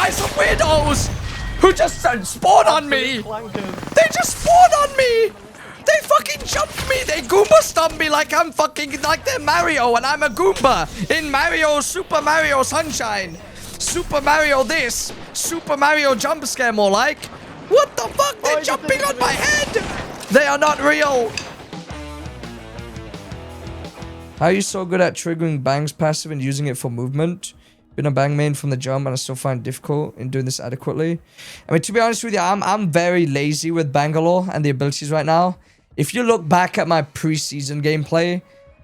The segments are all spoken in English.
by some weirdos who just spawned on me. They just spawned on me. They fucking jumped me. They Goomba stomped me like I'm fucking like they're Mario and I'm a Goomba in Mario, Super Mario Sunshine. Super Mario this. Super Mario jump scare more like. What the fuck? They're jumping on my head. They are not real. How are you so good at triggering Bang's passive and using it for movement? Been a Bang main from the jump and I still find it difficult in doing this adequately. I mean, to be honest with you, I'm very lazy with Bangalore and the abilities right now. If you look back at my preseason gameplay,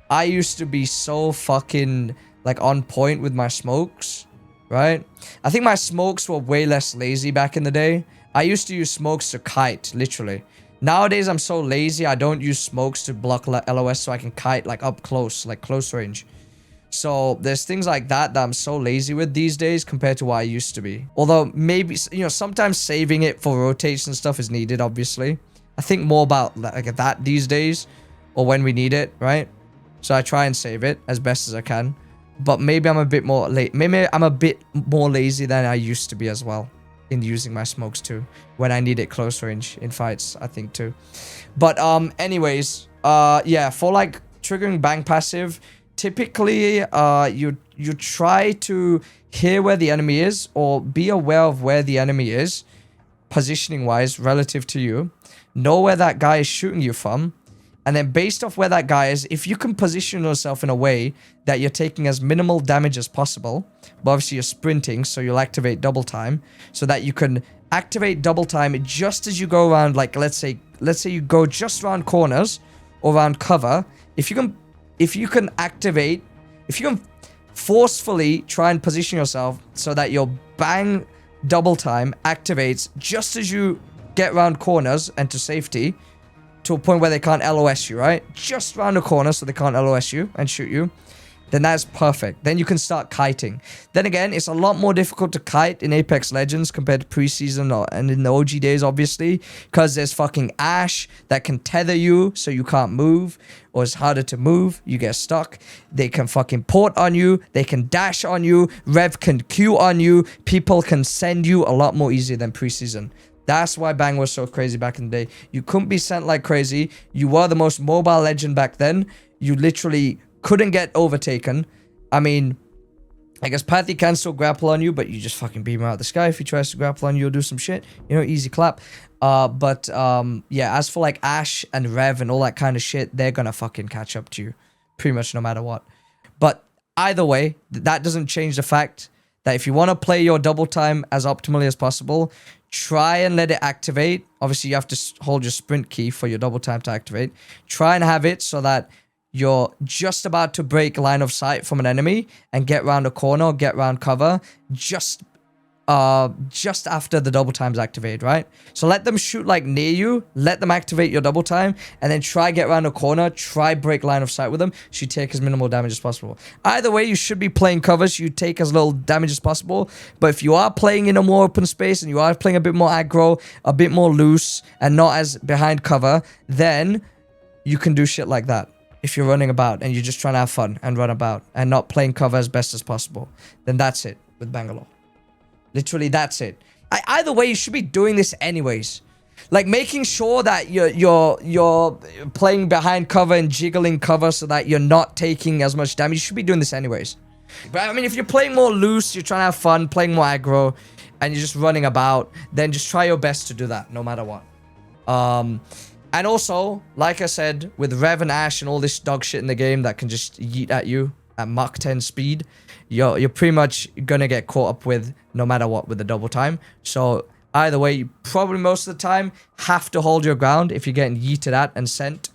I used to be so fucking like on point with my smokes, right? I think my smokes were way less lazy back in the day. I used to use smokes to kite, literally. Nowadays, I'm so lazy, I don't use smokes to block LOS so I can kite like up close, like close range. So there's things like that I'm so lazy with these days compared to what I used to be. Although maybe, you know, sometimes saving it for rotation stuff is needed, obviously. I think more about like that these days or when we need it, right? So I try and save it as best as I can. But maybe I'm a bit more late. Maybe I'm a bit more lazy than I used to be as well in using my smokes too when I need it close range in fights, I think too. But anyways, yeah, for like triggering Bang passive, typically you try to hear where the enemy is or be aware of where the enemy is positioning wise relative to you. Know where that guy is shooting you from, and then based off where that guy is, if you can position yourself in a way that you're taking as minimal damage as possible, but obviously you're sprinting, so you'll activate double time, so that you can activate double time just as you go around, like let's say you go just around corners or around cover. If you can forcefully try and position yourself so that your Bang double time activates just as you get around corners and to safety to a point where they can't LOS you, right? Just round a corner so they can't LOS you and shoot you. Then that's perfect. Then you can start kiting. Then again, it's a lot more difficult to kite in Apex Legends compared to preseason and in the OG days, obviously, because there's fucking Ash that can tether you so you can't move, or it's harder to move, you get stuck. They can fucking port on you, they can dash on you, Rev can Q on you, people can send you a lot more easier than preseason. That's why Bang was so crazy back in the day. You couldn't be sent like crazy. You were the most mobile legend back then. You literally couldn't get overtaken. I mean, I guess Pathy can still grapple on you, but you just fucking beam him out of the sky. If he tries to grapple on you, you'll do some shit. You know, easy clap. Yeah, as for like Ash and Rev and all that kind of shit, they're gonna fucking catch up to you pretty much no matter what. But either way, that doesn't change the fact that if you want to play your double time as optimally as possible, try and let it activate. Obviously, you have to hold your sprint key for your double time to activate. Try and have it so that you're just about to break line of sight from an enemy and get around a corner, get around cover, just after the double time's activated, right? So let them shoot like near you, let them activate your double time, and then try get around a corner, try break line of sight with them, so you take as minimal damage as possible. Either way, you should be playing covers, you take as little damage as possible, but if you are playing in a more open space and you are playing a bit more aggro, a bit more loose, and not as behind cover, then you can do shit like that. If you're running about and you're just trying to have fun and run about and not playing cover as best as possible, then that's it with Bangalore. Literally, that's it. Either way, you should be doing this anyways. Like making sure that you're playing behind cover and jiggling cover so that you're not taking as much damage. You should be doing this anyways. But I mean, if you're playing more loose, you're trying to have fun, playing more aggro, and you're just running about, then just try your best to do that, no matter what. And also, like I said, with Rev and Ash and all this dog shit in the game that can just yeet at you at Mach 10 speed, you're pretty much gonna get caught up with no matter what with the double time. So either way, you probably most of the time have to hold your ground if you're getting yeeted at and sent.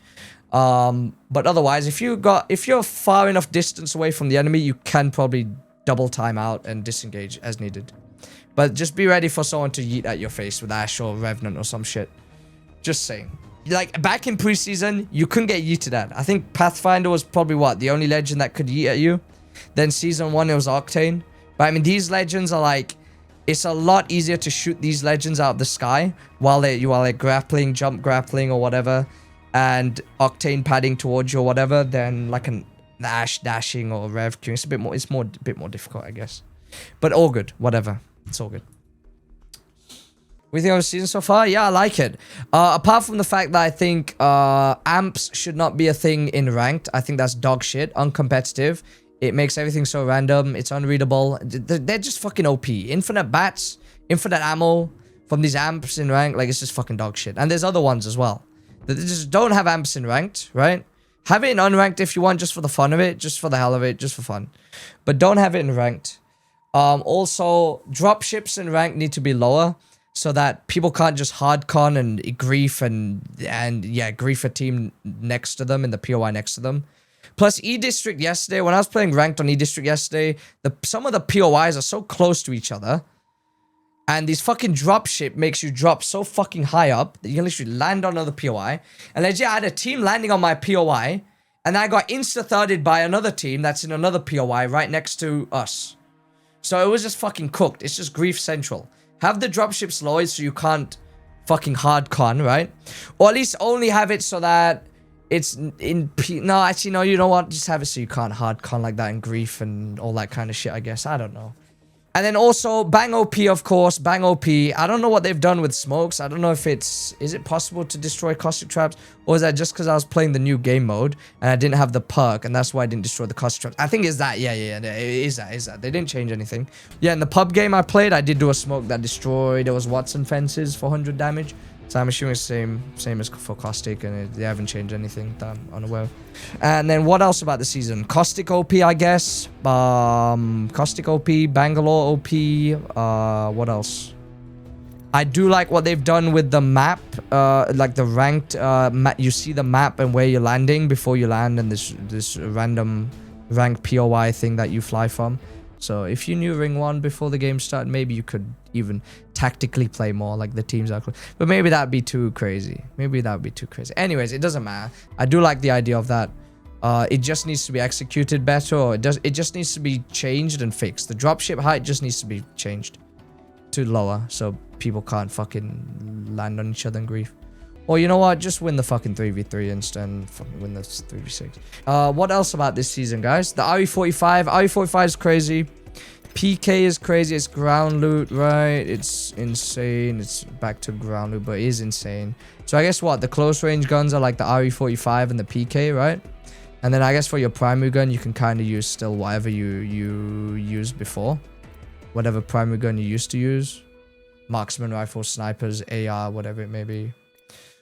But otherwise, if you're far enough distance away from the enemy, you can probably double time out and disengage as needed. But just be ready for someone to yeet at your face with Ash or Revenant or some shit. Just saying. Like, back in preseason, you couldn't get yeeted at. I think Pathfinder was probably, what, the only legend that could yeet at you? Then Season 1, it was Octane. But, I mean, these legends are, like... It's a lot easier to shoot these legends out of the sky while they're grappling, jump grappling or whatever, and Octane padding towards you or whatever, than, like, an Ash dashing or Rev queuing. It's a bit more difficult, I guess. But all good. Whatever. It's all good. We think I've seen so far? Yeah, I like it. Apart from the fact that I think amps should not be a thing in ranked. I think that's dog shit. Uncompetitive. It makes everything so random. It's unreadable. They're just fucking OP. Infinite bats, infinite ammo from these amps in ranked. Like, it's just fucking dog shit. And there's other ones as well. They just don't have amps in ranked, right? Have it in unranked if you want, just for the fun of it. Just for the hell of it. Just for fun. But don't have it in ranked. Also, dropships in ranked need to be lower, so that people can't just hardcon and grief and yeah, grief a team next to them in the POI next to them. Plus, E-District yesterday, when I was playing ranked on E-District yesterday, some of the POIs are so close to each other. And these fucking dropship makes you drop so fucking high up that you can literally land on another POI. And legit, I had a team landing on my POI, and I got insta-thirded by another team that's in another POI right next to us. So it was just fucking cooked. It's just grief central. Have the dropships lowered so you can't fucking hardcon, right? Or at least only have it so that it's in no, actually, no, you know what? Just have it so you can't hardcon like that in grief and all that kind of shit, I guess. I don't know. And then also, Bang OP, of course. Bang OP. I don't know what they've done with smokes. I don't know if it's... Is it possible to destroy caustic traps? Or is that just because I was playing the new game mode and I didn't have the perk and that's why I didn't destroy the caustic traps? I think it's that. Yeah. It is that. They didn't change anything. Yeah, in the pub game I played, I did do a smoke that destroyed... It was Watson fences for 100 damage. So I'm assuming it's the same as for caustic, and they haven't changed anything that I'm unaware of. And then what else about the season? Caustic OP, I guess. Caustic OP, Bangalore OP. What else? I do like what they've done with the map, like the ranked. You see the map and where you're landing before you land, and this random ranked POI thing that you fly from. So if you knew Ring 1 before the game started, maybe you could even tactically play more like the teams are close. But maybe that'd be too crazy. Anyways, it doesn't matter. I do like the idea of that. It just needs to be executed better, or it just needs to be changed and fixed. The dropship height just needs to be changed to lower so people can't fucking land on each other in grief. Or you know what? Just win the fucking 3v3 instead and fucking win the 3v6. What else about this season, guys? The RE45. RE45 is crazy. PK is crazy. It's ground loot, right? It's insane. It's back to ground loot, but it is insane. So I guess what? The close range guns are like the RE45 and the PK, right? And then I guess for your primary gun, you can kind of use still whatever you used before. Whatever primary gun you used to use. Marksman rifle, snipers, AR, whatever it may be.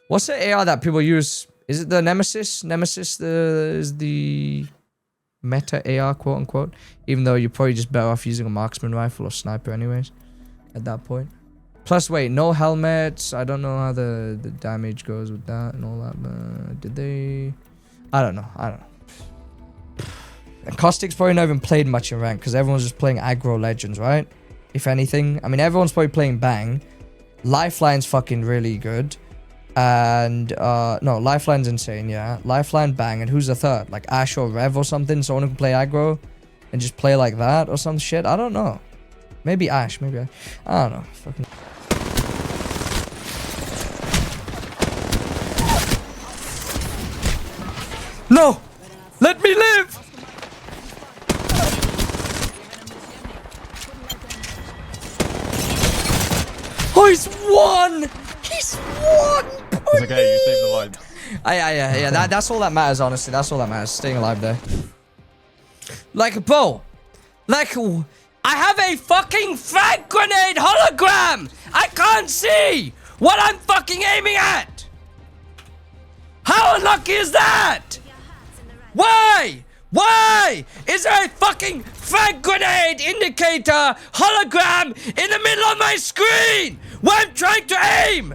What's the AR that people use? Is it the Nemesis? Nemesis is the meta AR, quote unquote. Even though you're probably just better off using a marksman rifle or sniper anyways at that point. Plus, wait, no helmets. I don't know how the damage goes with that and all that. Did they... I don't know. And Caustic's probably not even played much in rank because everyone's just playing aggro legends, right? If anything. I mean, everyone's probably playing Bang. Lifeline's fucking really good. And, no, Lifeline's insane, yeah. Lifeline, Bang, and who's the third? Like Ash or Rev or something? Someone who can play aggro and just play like that or some shit? I don't know. Maybe Ash, maybe Ash. I don't know. Fucking... No! Let me live! Oh, he's won! He's won! It's okay, you saved the line. Yeah. That's all that matters, honestly. That's all that matters. Staying alive there. Like, bro. Like, I have a fucking frag grenade hologram! I can't see what I'm fucking aiming at! How unlucky is that? Why? Why is there a fucking frag grenade indicator hologram in the middle of my screen where I'm trying to aim?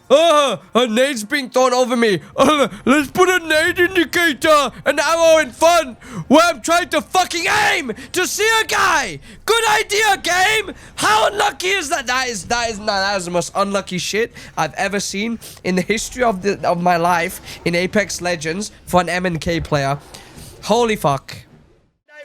A nade's being thrown over me. Let's put a nade indicator, an arrow in front, where I'm trying to fucking aim to see a guy. Good idea, game. How unlucky is that? That is the most unlucky shit I've ever seen in the history of my life in Apex Legends for an M&K player. Holy fuck.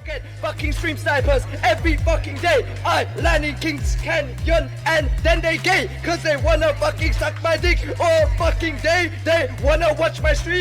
Get fucking stream snipers every fucking day. I land in Kings Canyon and then they gay cause they wanna fucking suck my dick all fucking day. They wanna watch my stream